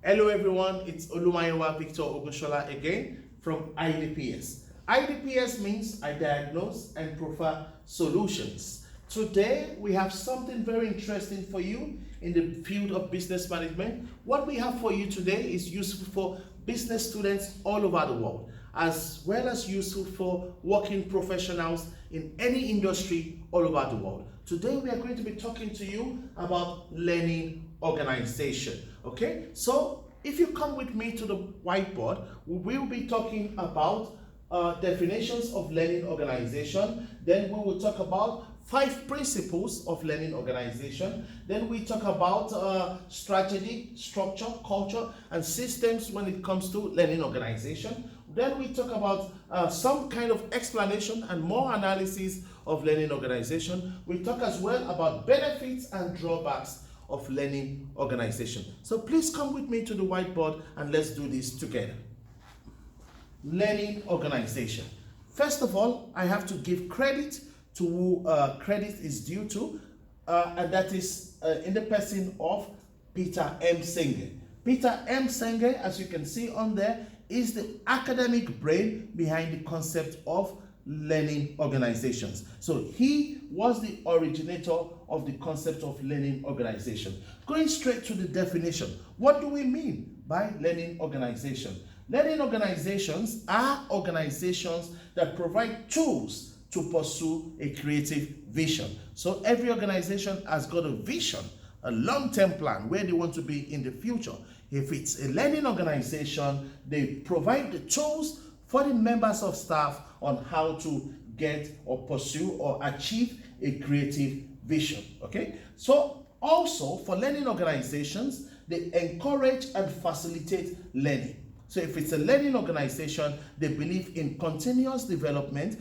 Hello everyone, it's Olumayiwa Victor Ogushola again from iDPS. iDPS means I diagnose and proffer solutions. Today we have something very interesting for you in the field of business management. What we have for you today is useful for business students all over the world, as well as useful for working professionals in any industry all over the world. Today we are going to be talking to you about learning organization. Okay, so if you come with me to the whiteboard, we will be talking about definitions of learning organization. Then we will talk about 5 principles of learning organization. Then we talk about strategy, structure, culture, and systems when it comes to learning organization. Then we talk about some kind of explanation and more analysis of learning organization. We talk as well about benefits and drawbacks of learning organization. So please come with me to the whiteboard and let's do this together. Learning organization. First of all, I have to give credit to who credit is due to, and that is in the person of Peter M. Senge. Peter M. Senge, as you can see on there, is the academic brain behind the concept of learning organizations. So he was the originator of the concept of learning organization. Going straight to the definition, what do we mean by learning organization? Learning organizations are organizations that provide tools to pursue a creative vision. So every organization has got a vision, a long-term plan where they want to be in the future. If it's a learning organization, they provide the tools for the members of staff on how to get or pursue or achieve a creative vision. Okay, so also for learning organizations, they encourage and facilitate learning. So if it's a learning organization, they believe in continuous development,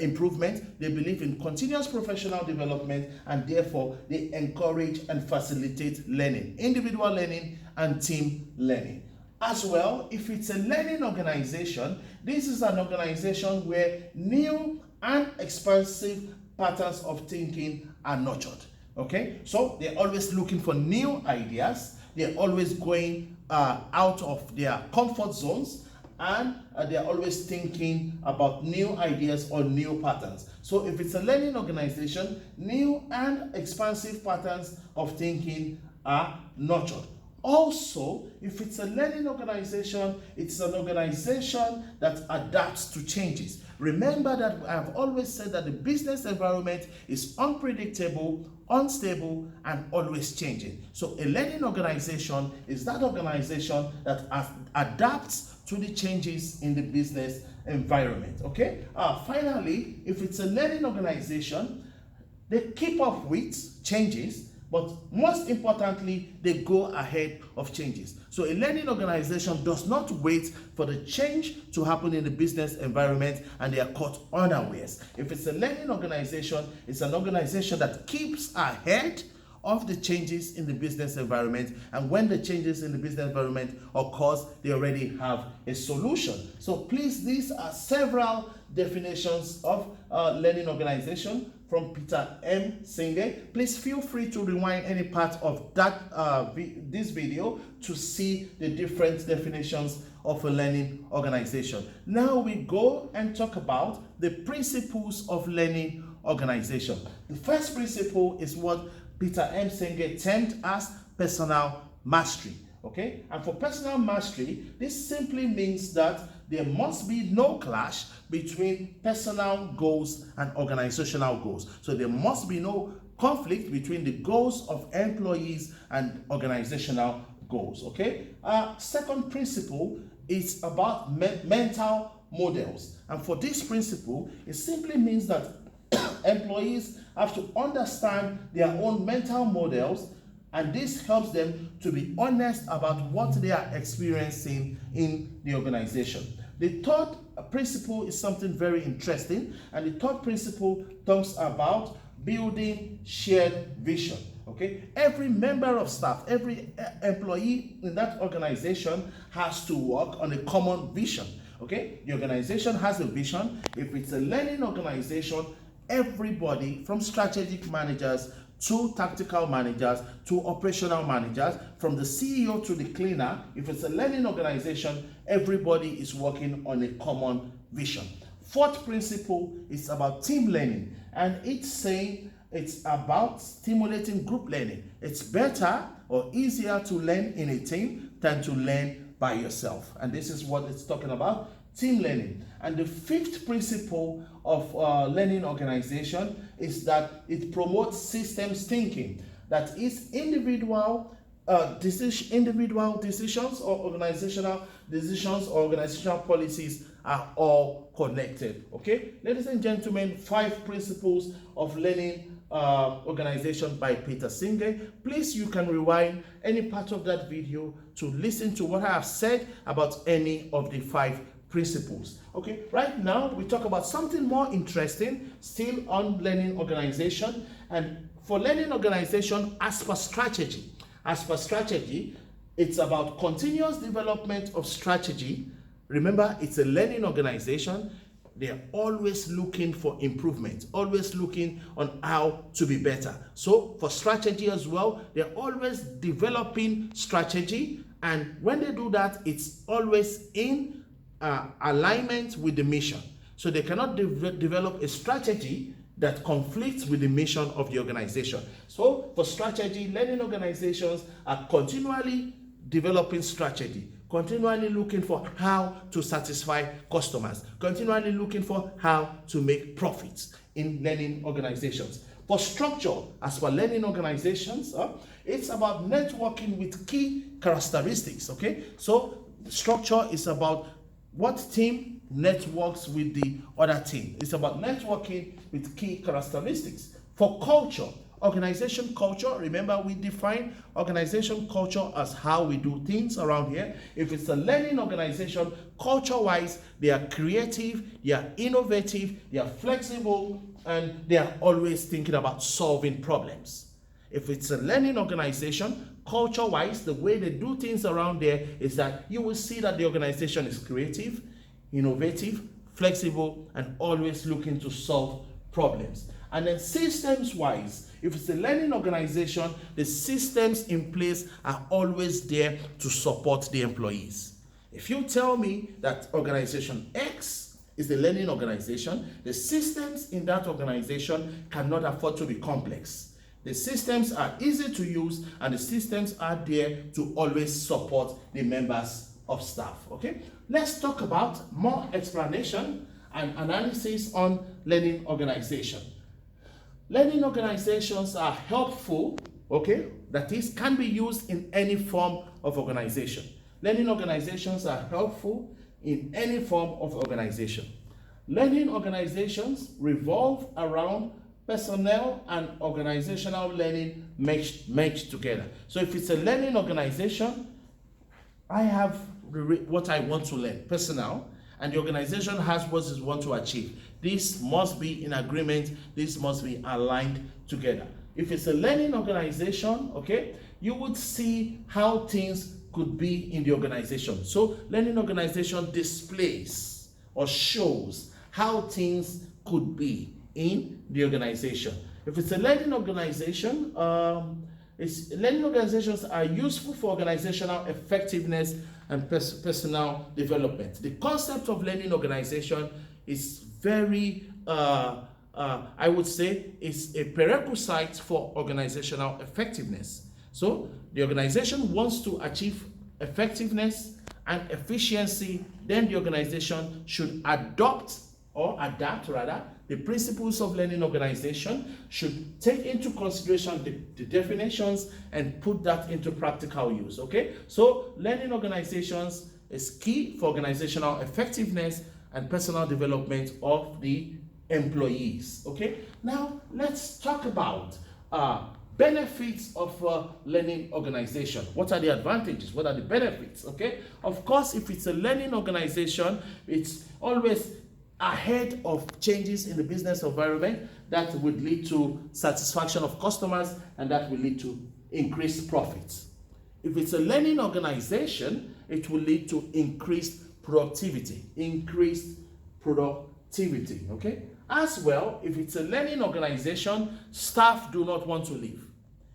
improvement, they believe in continuous professional development, and therefore they encourage and facilitate learning, individual learning and team learning. As well, if it's a learning organization, this is an organization where new and expansive patterns of thinking are nurtured. Okay, so they're always looking for new ideas, they're always going out of their comfort zones, and they're always thinking about new ideas or new patterns. So if it's a learning organization, new and expansive patterns of thinking are nurtured. Also, if it's a learning organization, it's an organization that adapts to changes. Remember that I've always said that the business environment is unpredictable, unstable, and always changing. So a learning organization is that organization that adapts to the changes in the business environment. Okay. Finally, if it's a learning organization, they keep up with changes, but most importantly, they go ahead of changes. So a learning organization does not wait for the change to happen in the business environment and they are caught unawares. If it's a learning organization, it's an organization that keeps ahead of the changes in the business environment, and when the changes in the business environment occurs, they already have a solution. So please, these are several definitions of learning organization from Peter M. Senge. Please feel free to rewind any part of that this video to see the different definitions of a learning organization. Now we go and talk about the principles of learning organization. The first principle is what Peter M. Senge termed as personal mastery. Okay, and for personal mastery, this simply means that there must be no clash between personal goals and organizational goals. So there must be no conflict between the goals of employees and organizational goals. Okay. Second principle is about mental models, and for this principle, it simply means that employees have to understand their own mental models, and this helps them to be honest about what they are experiencing in the organization. The third principle is something very interesting, and the third principle talks about building shared vision. Okay, every member of staff, every employee in that organization has to work on a common vision. Okay, the organization has a vision. If it's a learning organization, everybody from strategic managers 2 tactical managers, 2 operational managers, from the CEO to the cleaner. If it's a learning organization, everybody is working on a common vision. 4th principle is about team learning, and it's saying it's about stimulating group learning. It's better or easier to learn in a team than to learn by yourself. And this is what it's talking about, team learning. And the 5th principle of learning organization is that it promotes systems thinking. That is individual decisions or organizational decisions or organizational policies are all connected. Okay, ladies and gentlemen, 5 principles of learning organization by Peter Senge. Please, you can rewind any part of that video to listen to what I have said about any of the 5 principles. Okay, right now we talk about something more interesting, still on learning organization. And for learning organization, as per strategy, it's about continuous development of strategy. Remember, it's a learning organization. They're always looking for improvement, always looking on how to be better. So for strategy as well, they're always developing strategy. And when they do that, it's always in alignment with the mission. So they cannot develop a strategy that conflicts with the mission of the organization. So for strategy, learning organizations are continually developing strategy, continually looking for how to satisfy customers, continually looking for how to make profits in learning organizations. For structure, as for learning organizations, it's about networking with key characteristics. Okay, so the structure is about what team networks with the other team. It's about networking with key characteristics. For culture, organization culture, remember we define organization culture as how we do things around here. If it's a learning organization, culture-wise, they are creative, they are innovative, they are flexible, and they are always thinking about solving problems. If it's a learning organization, culture-wise, the way they do things around there is that you will see that the organization is creative, innovative, flexible, and always looking to solve problems. And then systems-wise, if it's a learning organization, the systems in place are always there to support the employees. If you tell me that organization X is the learning organization, the systems in that organization cannot afford to be complex. The systems are easy to use, and the systems are there to always support the members of staff. Okay, let's talk about more explanation and analysis on learning organization. Learning organizations are helpful, okay, that is, can be used in any form of organization. Learning organizations are helpful in any form of organization. Learning organizations revolve around personnel and organizational learning merged together. So if it's a learning organization, I have what I want to learn, personnel, and the organization has what it wants to achieve. This must be in agreement, this must be aligned together. If it's a learning organization, okay, you would see how things could be in the organization. So learning organization displays or shows how things could be in the organization. If it's a learning organization, learning organizations are useful for organizational effectiveness and personal development. The concept of learning organization is very, I would say, is a prerequisite for organizational effectiveness. So the organization wants to achieve effectiveness and efficiency, then the organization should adapt the principles of learning organization, should take into consideration the definitions and put that into practical use. Okay, so learning organizations is key for organizational effectiveness and personal development of the employees. Okay, now let's talk about benefits of learning organization. What are the advantages? What are the benefits? Okay, of course, if it's a learning organization, it's always ahead of changes in the business environment that would lead to satisfaction of customers, and that will lead to increased profits. If it's a learning organization, it will lead to increased productivity, okay? As well, if it's a learning organization, staff do not want to leave.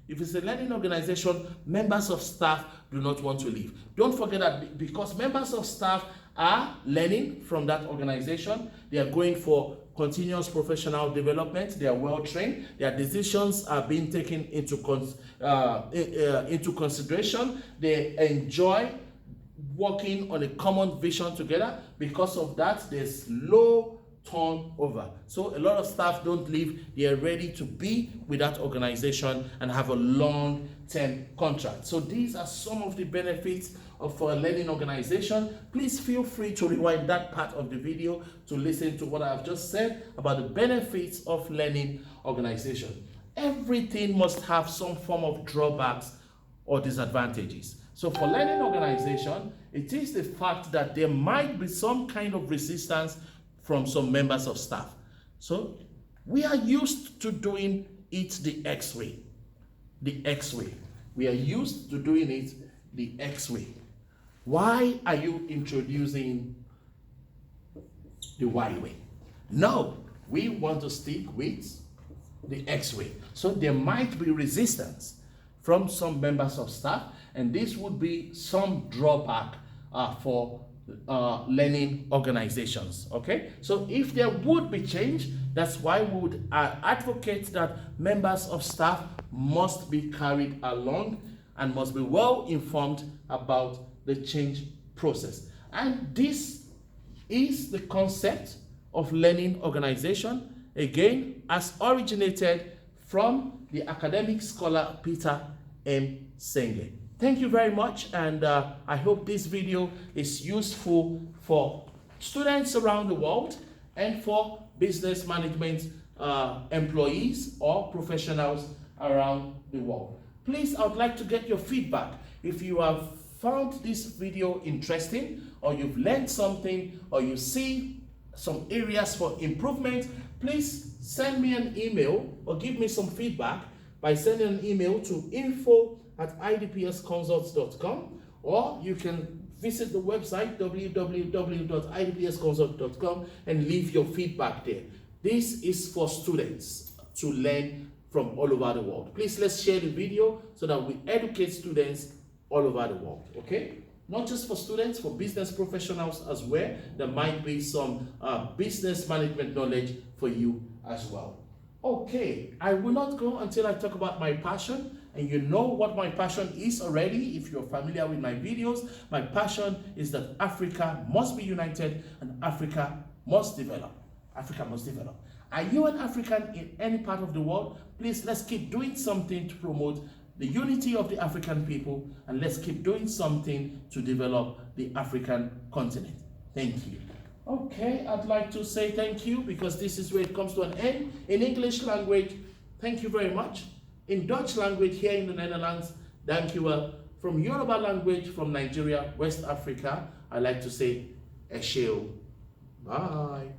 If it's a learning organization, members of staff do not want to leave. Don't forget that because members of staff are learning from that organization, they are going for continuous professional development, they are well trained, their decisions are being taken into consideration, they enjoy working on a common vision together. Because of that, there's low turnover. So a lot of staff don't leave, they are ready to be with that organization and have a long-term contract. So these are some of the benefits of a learning organization. Please feel free to rewind that part of the video to listen to what I've just said about the benefits of learning organization. Everything must have some form of drawbacks or disadvantages. So for learning organization, it is the fact that there might be some kind of resistance from some members of staff. So we are used to doing it the X way. The X way. We are used to doing it the X way. Why are you introducing the Y way? No, we want to stick with the X way. So there might be resistance from some members of staff, and this would be some drawback for learning organizations. Okay, so if there would be change, that's why we would advocate that members of staff must be carried along and must be well informed about the change process. And this is the concept of learning organization, again, as originated from the academic scholar Peter M. Senge. Thank you very much, and I hope this video is useful for students around the world and for business management employees or professionals around the world. Please, I would like to get your feedback. If you have found this video interesting, or you've learned something, or you see some areas for improvement, please send me an email or give me some feedback by sending an email to info@idpsconsults.com, or you can visit the website www.idpsconsult.com and leave your feedback there. This is for students to learn from all over the world. Please, let's share the video so that we educate students all over the world, okay? Not just for students, for business professionals as well. There might be some business management knowledge for you as well. Okay, I will not go until I talk about my passion, and you know what my passion is already if you're familiar with my videos. My passion is that Africa must be united and Africa must develop. Africa must develop. Are you an African in any part of the world? Please, let's keep doing something to promote the unity of the African people, and let's keep doing something to develop the African continent. Thank you. Okay, I'd like to say thank you because this is where it comes to an end. In English language, thank you very much. In Dutch language here in the Netherlands, thank you. From Yoruba language from Nigeria, West Africa, I like to say Esheo. Bye.